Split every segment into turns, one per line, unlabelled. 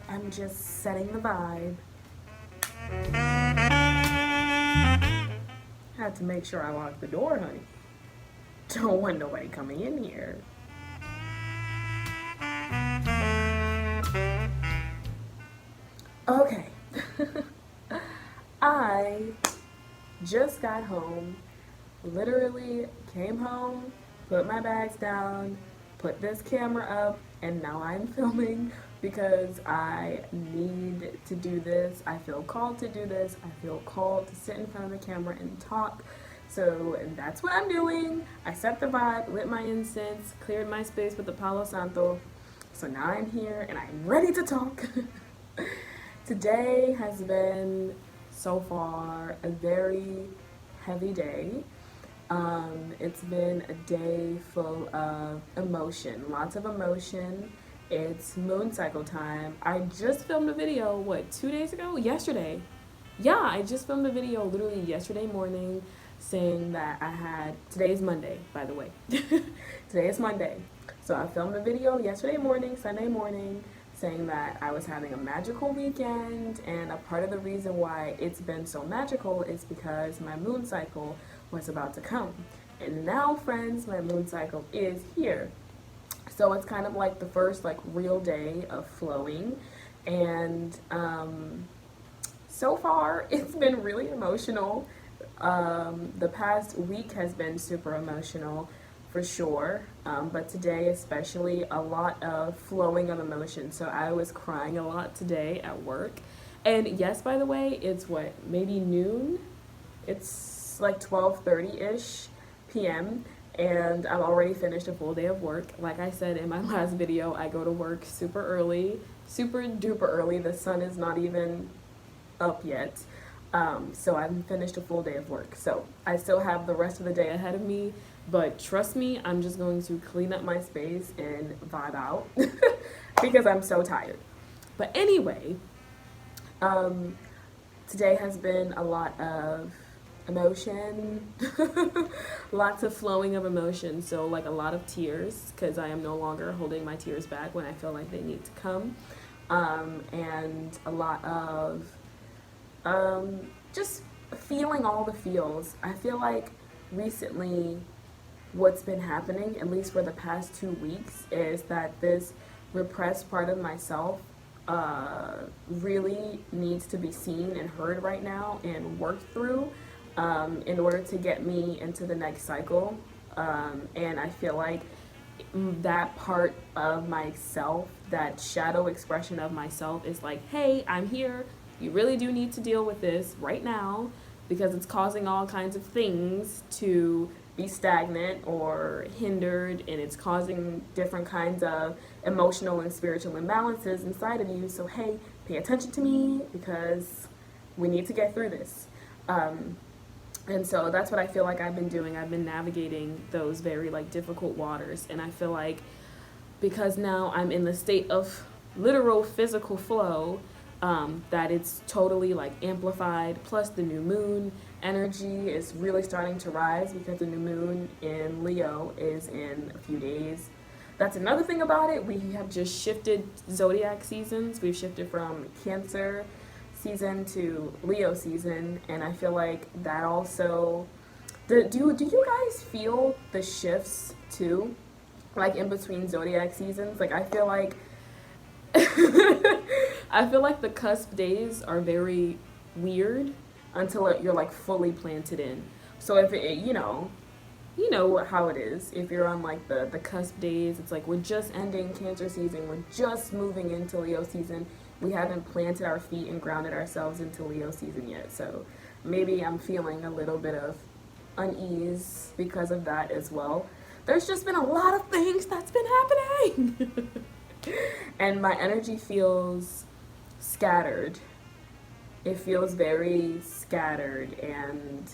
I'm just setting the vibe. Had to make sure I locked the door, honey. Don't want nobody coming in here. Okay. I just got home, literally came home, put my bags down, put this camera up, and now I'm filming because I need to do this. I feel called to do this. I feel called to sit in front of the camera and talk. So that's what I'm doing. I set the vibe, lit my incense, cleared my space with the Palo Santo. So now I'm here and I'm ready to talk. Today has been, so far, a very heavy day. It's been a day full of emotion, lots of emotion. It's moon cycle time. I just filmed a video, what, 2 days ago? Yesterday. Yeah, I just filmed a video literally yesterday morning saying that I had, today is Monday, by the way. Today is Monday. So I filmed a video yesterday morning, Sunday morning, saying that I was having a magical weekend, and a part of the reason why it's been so magical is because my moon cycle was about to come. And now, friends, my moon cycle is here. So it's kind of like the first real day of flowing, and so far it's been really emotional. The past week has been super emotional for sure, but today especially a lot of flowing of emotion. So I was crying a lot today at work, and yes, by the way, it's what, maybe noon? It's like 12:30-ish p.m. and I'm already finished a full day of work. Like I said in my last video, I go to work super early, super duper early. The sun is not even up yet. So I've finished a full day of work. So I still have the rest of the day ahead of me, but trust me, I'm just going to clean up my space and vibe out because I'm so tired. But anyway, today has been a lot of emotion, lots of flowing of emotion. So a lot of tears, because I am no longer holding my tears back when I feel like they need to come, and a lot of just feeling all the feels. I feel like recently what's been happening, at least for the past 2 weeks, is that this repressed part of myself really needs to be seen and heard right now and worked through in order to get me into the next cycle. And I feel like that part of myself, that shadow expression of myself, is like, hey, I'm here. You really do need to deal with this right now because it's causing all kinds of things to be stagnant or hindered, and it's causing different kinds of emotional and spiritual imbalances inside of you. So hey, pay attention to me because we need to get through this. And so that's what I feel like I've been doing. I've been navigating those very difficult waters, and I feel like because now I'm in the state of literal physical flow, that it's totally amplified, plus the new moon energy is really starting to rise because the new moon in Leo is in a few days. That's another thing about it. We have just shifted zodiac seasons. We've shifted from Cancer season to Leo season, and I feel like that also, do you guys feel the shifts too, in between zodiac seasons? I feel like I feel like the cusp days are very weird until you're fully planted in. So if it, you know how it is. If you're on the cusp days, it's we're just ending Cancer season, we're just moving into Leo season. We haven't planted our feet and grounded ourselves into Leo season yet. So maybe I'm feeling a little bit of unease because of that as well. There's just been a lot of things that's been happening. And my energy feels scattered. It feels very scattered and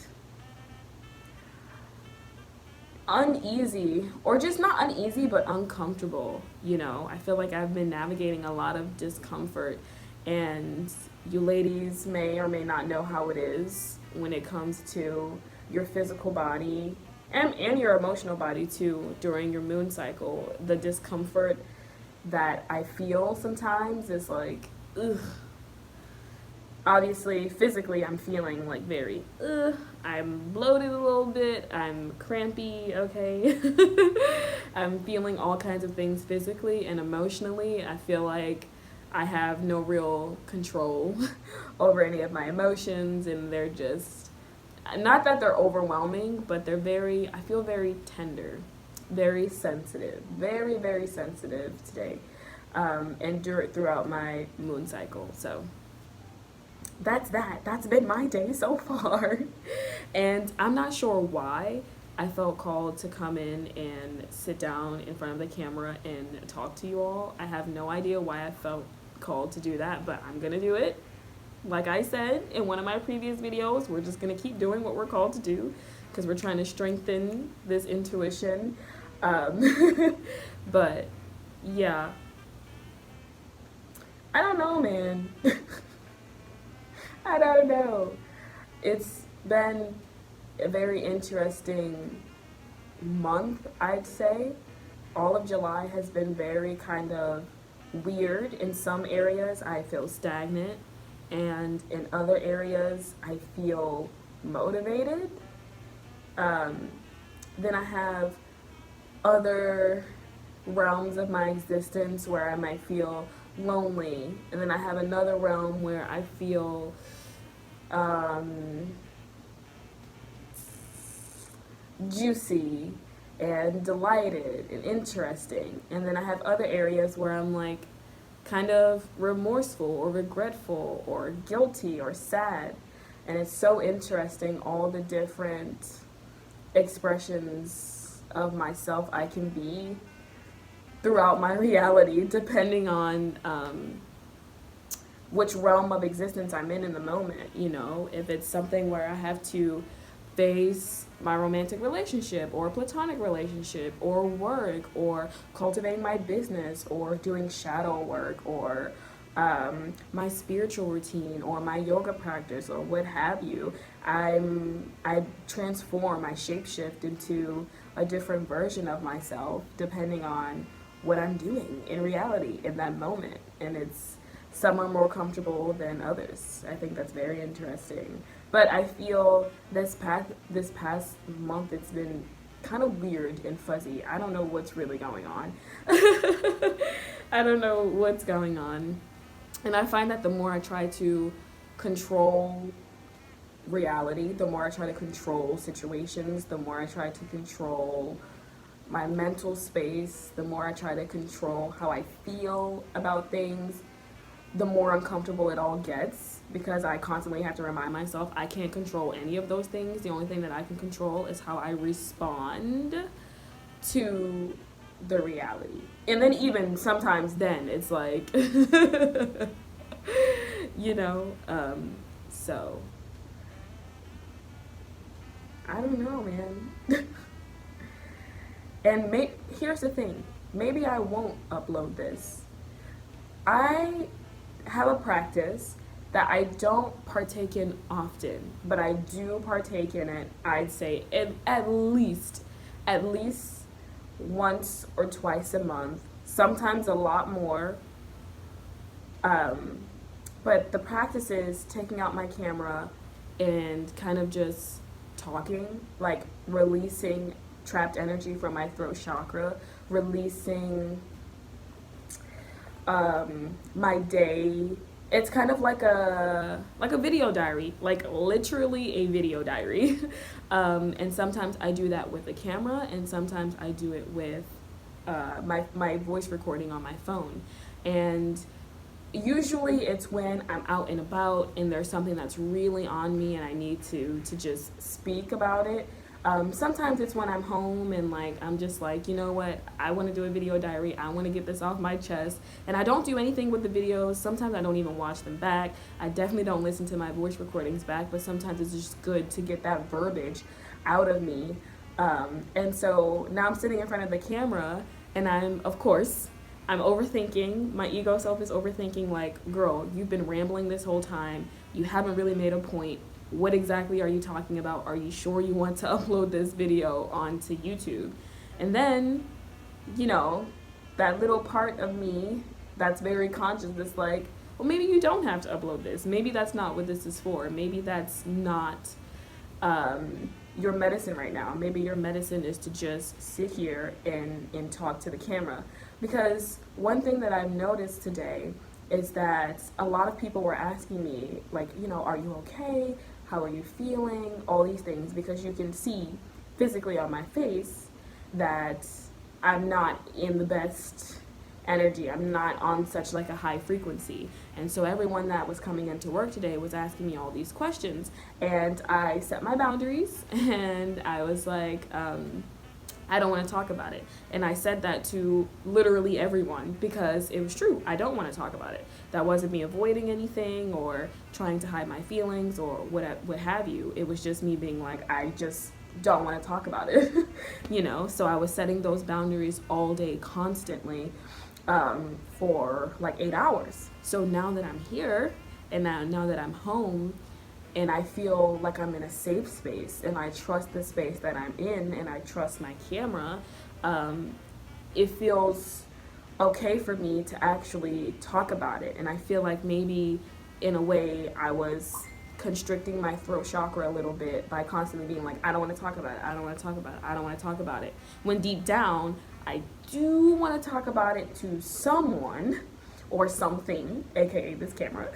uneasy, or just not uneasy but uncomfortable. I feel like I've been navigating a lot of discomfort And you ladies may or may not know how it is when it comes to your physical body and your emotional body too during your moon cycle. The discomfort that I feel sometimes is like, ugh. Obviously, physically, I'm feeling like very, ugh. I'm bloated a little bit. I'm crampy, okay? I'm feeling all kinds of things physically and emotionally. I feel like I have no real control over any of my emotions, and they're just, not that they're overwhelming, but they're very, I feel very tender, very sensitive, very, very sensitive today, and throughout my moon cycle. So that's that. That's been my day so far. And I'm not sure why I felt called to come in and sit down in front of the camera and talk to you all. I have no idea why I felt called to do that, but I'm gonna do it. Like I said in one of my previous videos, we're just gonna keep doing what we're called to do because we're trying to strengthen this intuition. But yeah, I don't know, man. I don't know. It's been a very interesting month, I'd say. All of July has been very kind of weird. In some areas, I feel stagnant, and in other areas, I feel motivated. Um, then I have other realms of my existence where I might feel lonely, and then I have another realm where I feel um, juicy and delighted and interesting, and then I have other areas where I'm like kind of remorseful or regretful or guilty or sad, and it's so interesting all the different expressions of myself I can be throughout my reality, depending on which realm of existence I'm in the moment. You know, if it's something where I have to face my romantic relationship or platonic relationship or work or cultivating my business or doing shadow work or my spiritual routine or my yoga practice or what have you, I transform, I shapeshift into a different version of myself depending on what I'm doing in reality in that moment. And it's some are more comfortable than others. I think that's very interesting. But I feel this past month it's been kind of weird and fuzzy. I don't know what's really going on. I don't know what's going on. And I find that the more I try to control reality, the more I try to control situations, the more I try to control my mental space, the more I try to control how I feel about things, the more uncomfortable it all gets because I constantly have to remind myself I can't control any of those things. The only thing that I can control is how I respond to the reality. And then even sometimes then it's like, you know, so I don't know, man. And here's the thing, maybe I won't upload this. I have a practice that I don't partake in often, but I do partake in it, I'd say at least once or twice a month, sometimes a lot more. Um, but the practice is taking out my camera and kind of just talking, like releasing trapped energy from my throat chakra, releasing my day. It's kind of like a video diary, like literally a video diary. And sometimes I do that with a camera, and sometimes I do it with my voice recording on my phone. And usually it's when I'm out and about and there's something that's really on me and I need to just speak about it. Sometimes it's when I'm home and like I'm just like, you know what, I want to do a video diary. I want to get this off my chest. And I don't do anything with the videos. Sometimes I don't even watch them back. I definitely don't listen to my voice recordings back, but sometimes it's just good to get that verbiage out of me. And so now I'm sitting in front of the camera and I'm, of course, I'm overthinking. My ego self is overthinking, like, girl, you've been rambling this whole time. You haven't really made a point. What exactly are you talking about? Are you sure you want to upload this video onto YouTube? And then, you know, that little part of me that's very conscious that's like, well, maybe you don't have to upload this. Maybe that's not what this is for. Maybe that's not your medicine right now. Maybe your medicine is to just sit here and talk to the camera. Because one thing that I've noticed today is that a lot of people were asking me, like, you know, are you okay? How are you feeling? All these things, because you can see physically on my face that I'm not in the best energy. I'm not on such like a high frequency. And so everyone that was coming into work today was asking me all these questions. And I set my boundaries and I was like, I don't want to talk about it. And I said that to literally everyone because it was true. I don't want to talk about it. That wasn't me avoiding anything or trying to hide my feelings or what have you. It was just me being like, I just don't want to talk about it. You know, so I was setting those boundaries all day constantly for like 8 hours. So now that I'm here and now that I'm home and I feel like I'm in a safe space and I trust the space that I'm in and I trust my camera, it feels okay for me to actually talk about it. And I feel like maybe in a way I was constricting my throat chakra a little bit by constantly being like, I don't want to talk about it, I don't want to talk about it, I don't want to talk about it. When deep down, I do want to talk about it to someone or something, aka this camera,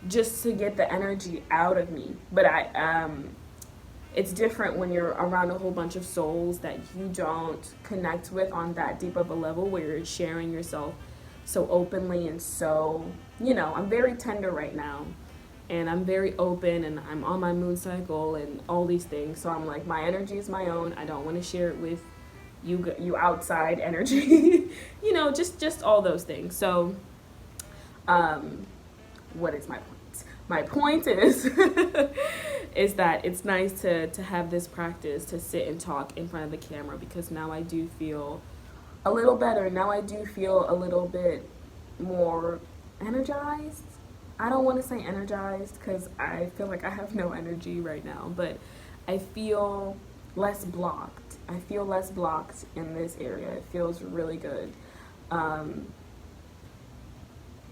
just to get the energy out of me. But it's different when you're around a whole bunch of souls that you don't connect with on that deep of a level where you're sharing yourself so openly and so, you know, I'm very tender right now and I'm very open and I'm on my moon cycle and all these things. So I'm like, my energy is my own. I don't want to share it with you outside energy, you know, just all those things. So, what is my point? My point is, is that it's nice to have this practice to sit and talk in front of the camera because now I do feel a little better. Now I do feel a little bit more energized. I don't want to say energized because I feel like I have no energy right now, but I feel less blocked. I feel less blocked in this area. It feels really good.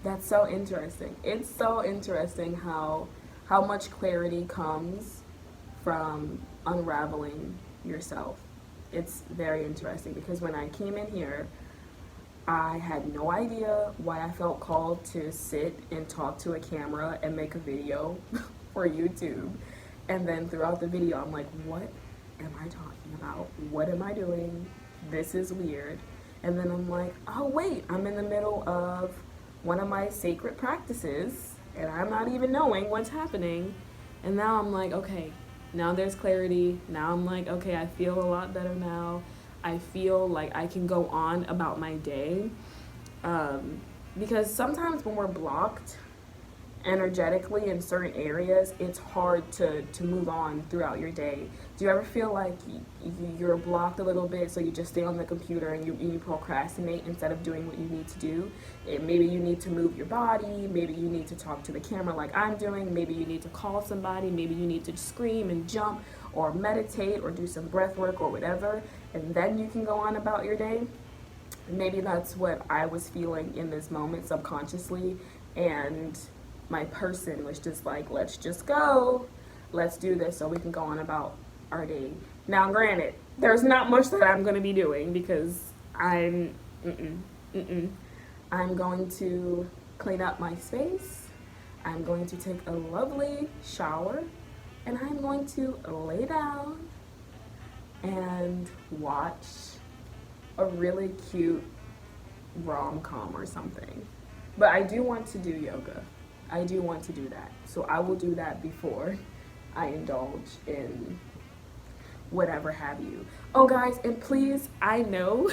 That's so interesting. It's so interesting how much clarity comes from unraveling yourself. It's very interesting because when I came in here, I had no idea why I felt called to sit and talk to a camera and make a video for YouTube. And then throughout the video, I'm like, what am I talking about? What am I doing? This is weird. And then I'm like, oh wait, I'm in the middle of one of my sacred practices and I'm not even knowing what's happening. And now I'm like, okay, now there's clarity. Now I'm like, okay, I feel a lot better now. I feel like I can go on about my day. Because sometimes when we're blocked energetically in certain areas, it's hard to move on throughout your day. Do you ever feel like you're blocked a little bit, so you just stay on the computer and you procrastinate instead of doing what you need to do? Maybe you need to move your body, maybe you need to talk to the camera like I'm doing, maybe you need to call somebody, maybe you need to scream and jump or meditate or do some breath work or whatever, and then you can go on about your day. Maybe that's what I was feeling in this moment subconsciously, and my person was just like, let's just go, let's do this so we can go on about our day. Now granted, there's not much that I'm going to be doing because I'm going to clean up my space, I'm going to take a lovely shower, and I'm going to lay down and watch a really cute rom-com or something. But I do want to do yoga. I do want to do that. So I will do that before I indulge in whatever have you. Oh guys, and please, I know,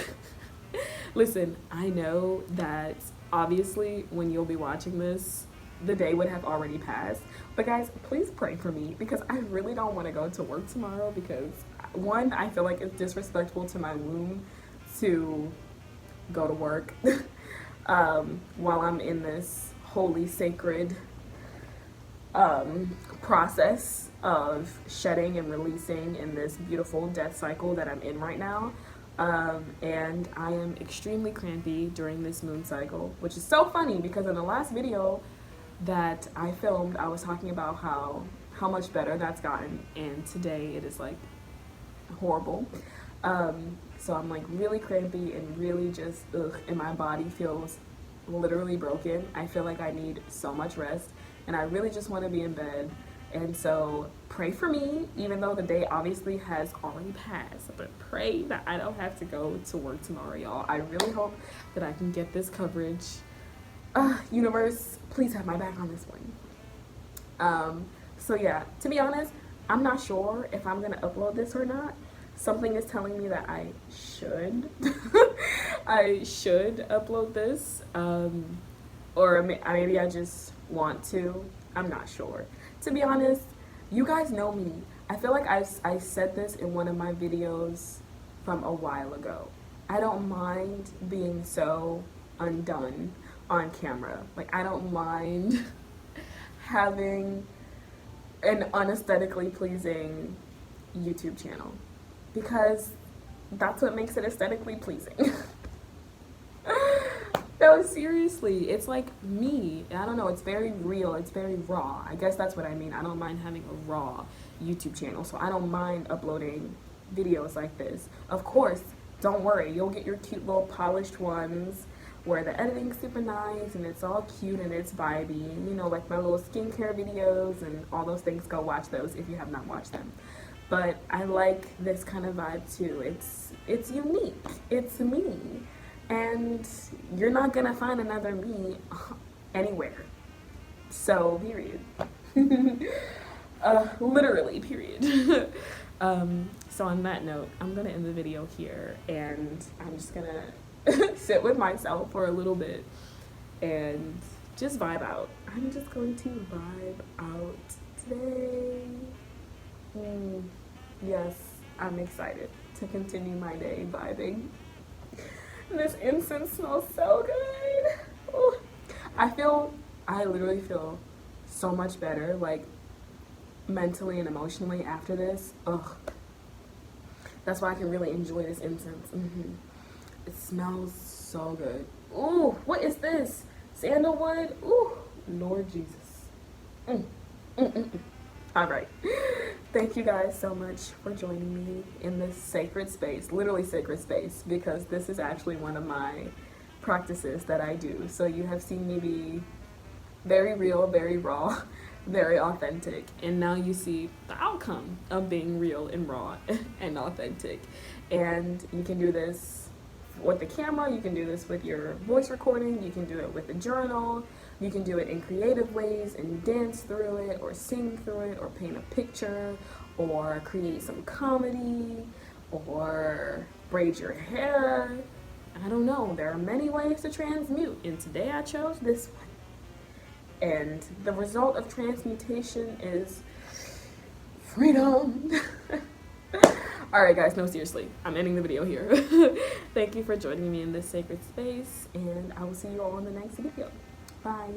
listen, I know that obviously when you'll be watching this, the day would have already passed. But guys, please pray for me because I really don't want to go to work tomorrow because one, I feel like it's disrespectful to my womb to go to work while I'm in this holy, sacred process of shedding and releasing in this beautiful death cycle that I'm in right now. And I am extremely crampy during this moon cycle, which is so funny because in the last video that I filmed, I was talking about how much better that's gotten, and today it is like horrible. So I'm like really crampy and really just ugh, and my body feels literally broken. I feel like I need so much rest, and I really just want to be in bed. And so pray for me, even though the day obviously has already passed, but pray that I don't have to go to work tomorrow, y'all. I really hope that I can get this coverage. Universe, please have my back on this one. So yeah, to be honest, I'm not sure if I'm gonna upload this or not. Something is telling me that I should. I should upload this, or maybe I just want to. I'm not sure. To be honest, you guys know me. I feel like I said this in one of my videos from a while ago. I don't mind being so undone on camera. Like, I don't mind having an unaesthetically pleasing YouTube channel, because that's what makes it aesthetically pleasing. No, seriously, it's like me. I don't know, it's very real, it's very raw. I guess that's what I mean. I don't mind having a raw YouTube channel, so I don't mind uploading videos like this. Of course, don't worry, you'll get your cute little polished ones where the editing's super nice and it's all cute and it's vibey. You know, like my little skincare videos and all those things. Go watch those if you have not watched them. But I like this kind of vibe too. It's unique. It's me. And you're not gonna find another me anywhere. So, period. Literally, period. So on that note, I'm gonna end the video here, and I'm just gonna sit with myself for a little bit and just vibe out. I'm just going to vibe out today. Yes, I'm excited to continue my day vibing. This incense smells so good. Ooh. I literally feel so much better, like mentally and emotionally after this. Ugh. That's why I can really enjoy this incense. It smells so good. Ooh, what is this? Sandalwood? Ooh, Lord Jesus. All right. Thank you guys so much for joining me in this sacred space, literally sacred space, because this is actually one of my practices that I do. So you have seen me be very real, very raw, very authentic, and now you see the outcome of being real and raw and authentic. And you can do this with the camera, you can do this with your voice recording, you can do it with a journal, you can do it in creative ways and dance through it or sing through it or paint a picture or create some comedy or braid your hair. I don't know, there are many ways to transmute, and today I chose this one. And the result of transmutation is freedom. Alright guys, no, seriously, I'm ending the video here. Thank you for joining me in this sacred space, and I will see you all in the next video. Bye.